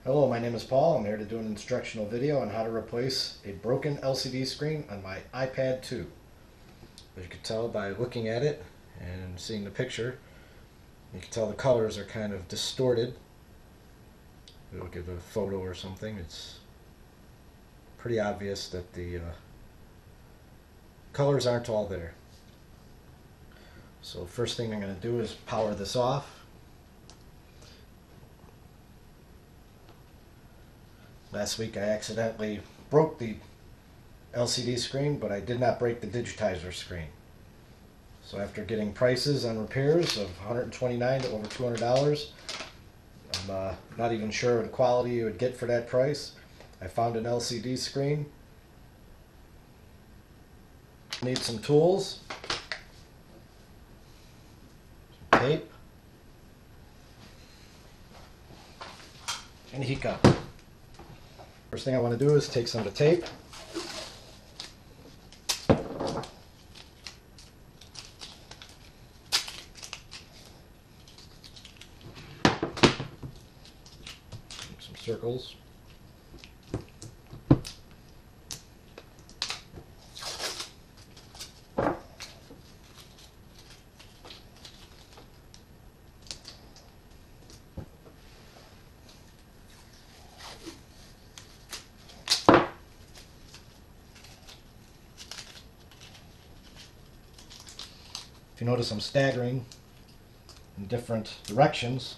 Hello, my name is Paul. I'm here to do an instructional video on how to replace a broken LCD screen on my iPad 2. As you can tell by looking at it and seeing the picture, you can tell the colors are kind of distorted. If you look at the photo or something, it's pretty obvious that the colors aren't all there. So first thing I'm going to do is power this off. Last week I accidentally broke the LCD screen, but I did not break the digitizer screen. So after getting prices on repairs of $129 to over $200, I'm not even sure of the quality you would get for that price. I found an LCD screen. Need some tools, some tape, and a heat gun. First thing I want to do is take some of the tape, some circles, if you notice I'm staggering in different directions.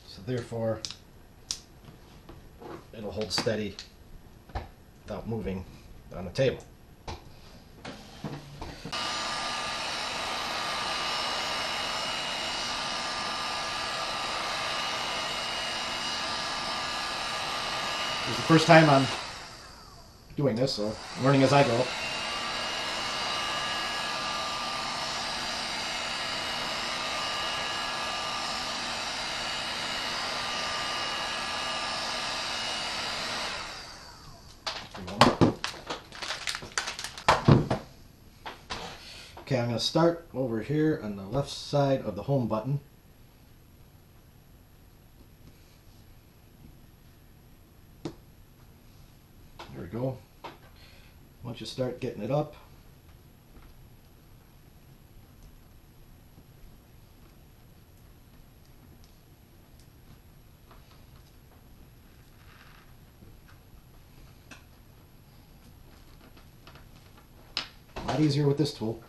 So therefore, it'll hold steady without moving on the table. This is the first time I'm doing this, so I'm learning as I go. Okay, I'm going to start over here on the left side of the home button. There we go. Once you start getting it up, a lot easier with this tool.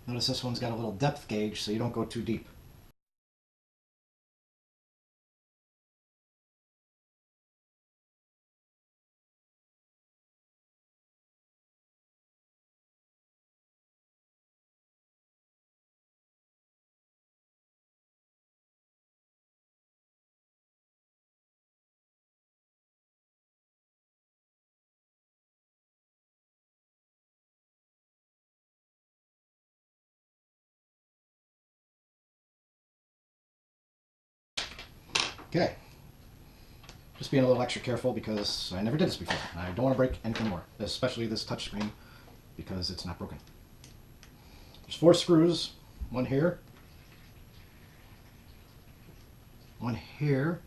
Notice this one's got a little depth gauge so you don't go too deep. Okay, just being a little extra careful because I never did this before. I don't want to break anything more, especially this touch screen because it's not broken. There's 4 screws, one here, one here,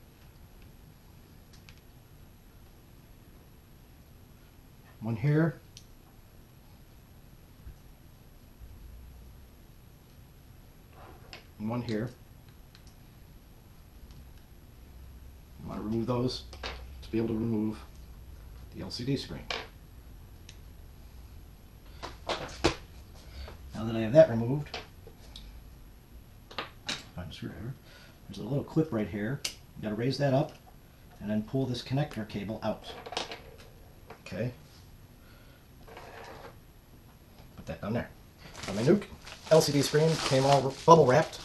one here, and one here. I want to remove those to be able to remove the LCD screen. Now that I have that removed, find a screwdriver. There's a little clip right here. You got to raise that up and then pull this connector cable out. Okay. Put that down there. Now my new LCD screen came all bubble wrapped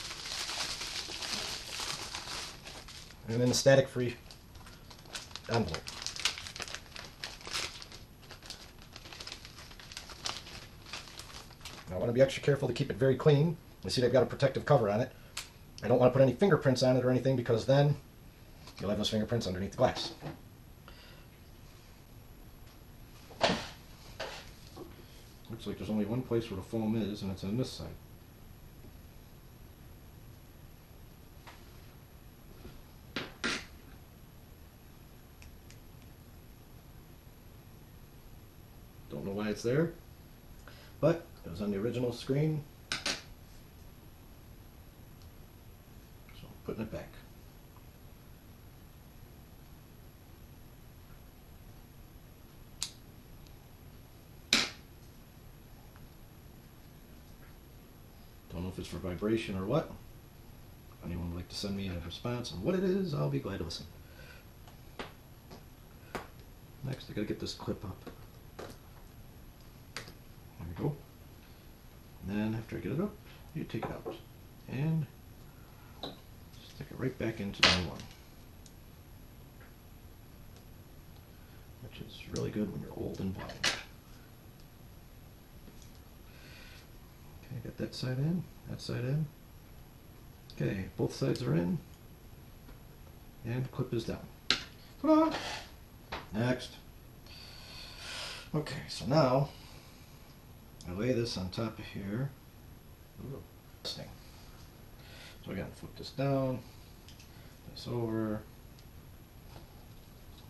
and in a static-free envelope. Now I want to be extra careful to keep it very clean. You see they've got a protective cover on it. I don't want to put any fingerprints on it or anything because then you'll have those fingerprints underneath the glass. Looks like there's only one place where the foam is, and it's on this side. Don't know why it's there, but it was on the original screen, so I'm putting it back. Don't know if it's for vibration or what. If anyone would like to send me a response on what it is, I'll be glad to listen. Next, I gotta get this clip up. There we go. And then after I get it up, you take it out and stick it right back into the new one, which is really good when you're old and blind. Okay, got that side in, that side in. Okay, both sides are in, and the clip is down. Ta-da! Next. Okay, so now I lay this on top of here. Ooh, this thing. So again, flip this down, this over.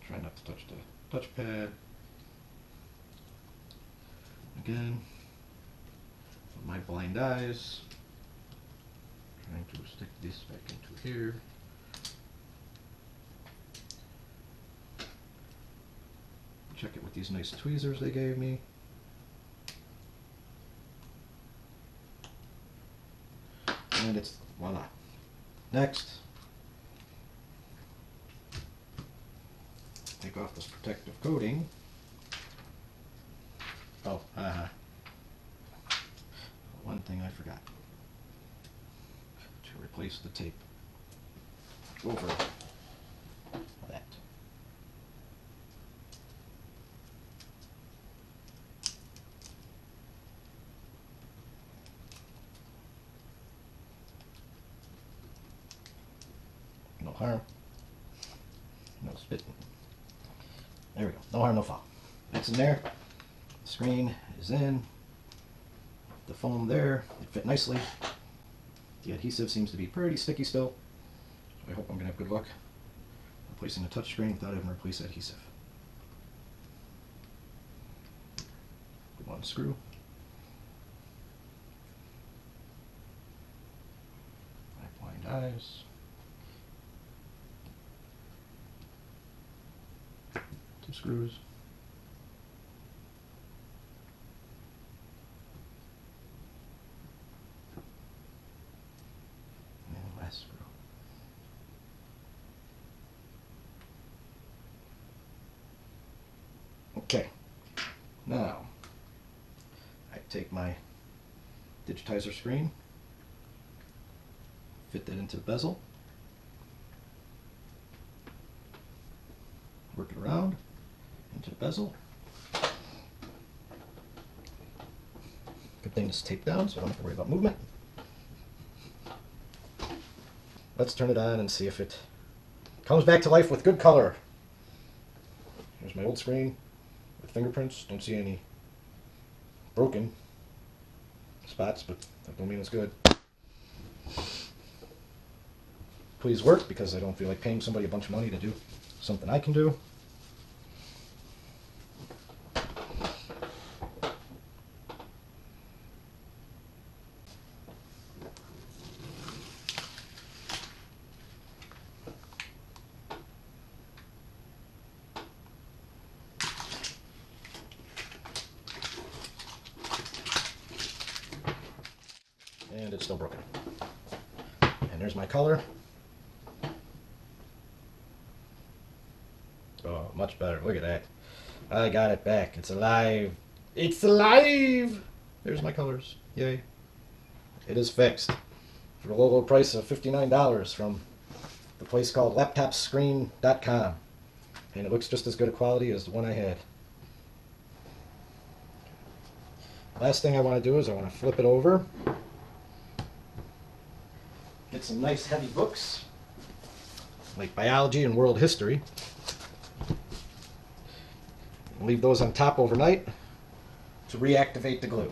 Try not to touch the touchpad. Again, with my blind eyes, trying to stick this back into here. Check it with these nice tweezers they gave me. And it's voila. Next, take off this protective coating. Oh, one thing I forgot. To replace the tape over that. No harm, no spitting. There we go. No harm, no foul. That's in there. The screen is in. The foam there, it fit nicely. The adhesive seems to be pretty sticky still. So I hope I'm going to have good luck replacing the touchscreen without having to replace adhesive. One screw. My blind eyes. Two screws. And last screw. Okay. Now, I take my digitizer screen, fit that into the bezel, work it around into the bezel. Good thing this is taped down so I don't have to worry about movement. Let's turn it on and see if it comes back to life with good color. Here's my old screen with fingerprints. Don't see any broken spots, but that don't mean it's good. Please work, because I don't feel like paying somebody a bunch of money to do something I can do. And it's still broken. And there's my color. Oh, much better. Look at that. I got it back. It's alive. It's alive! There's my colors. Yay. It is fixed. For the low, low price of $59 from the place called laptopscreen.com. And it looks just as good a quality as the one I had. Last thing I want to do is I want to flip it over. Get some nice heavy books. like biology and world history. Leave those on top overnight to reactivate the glue.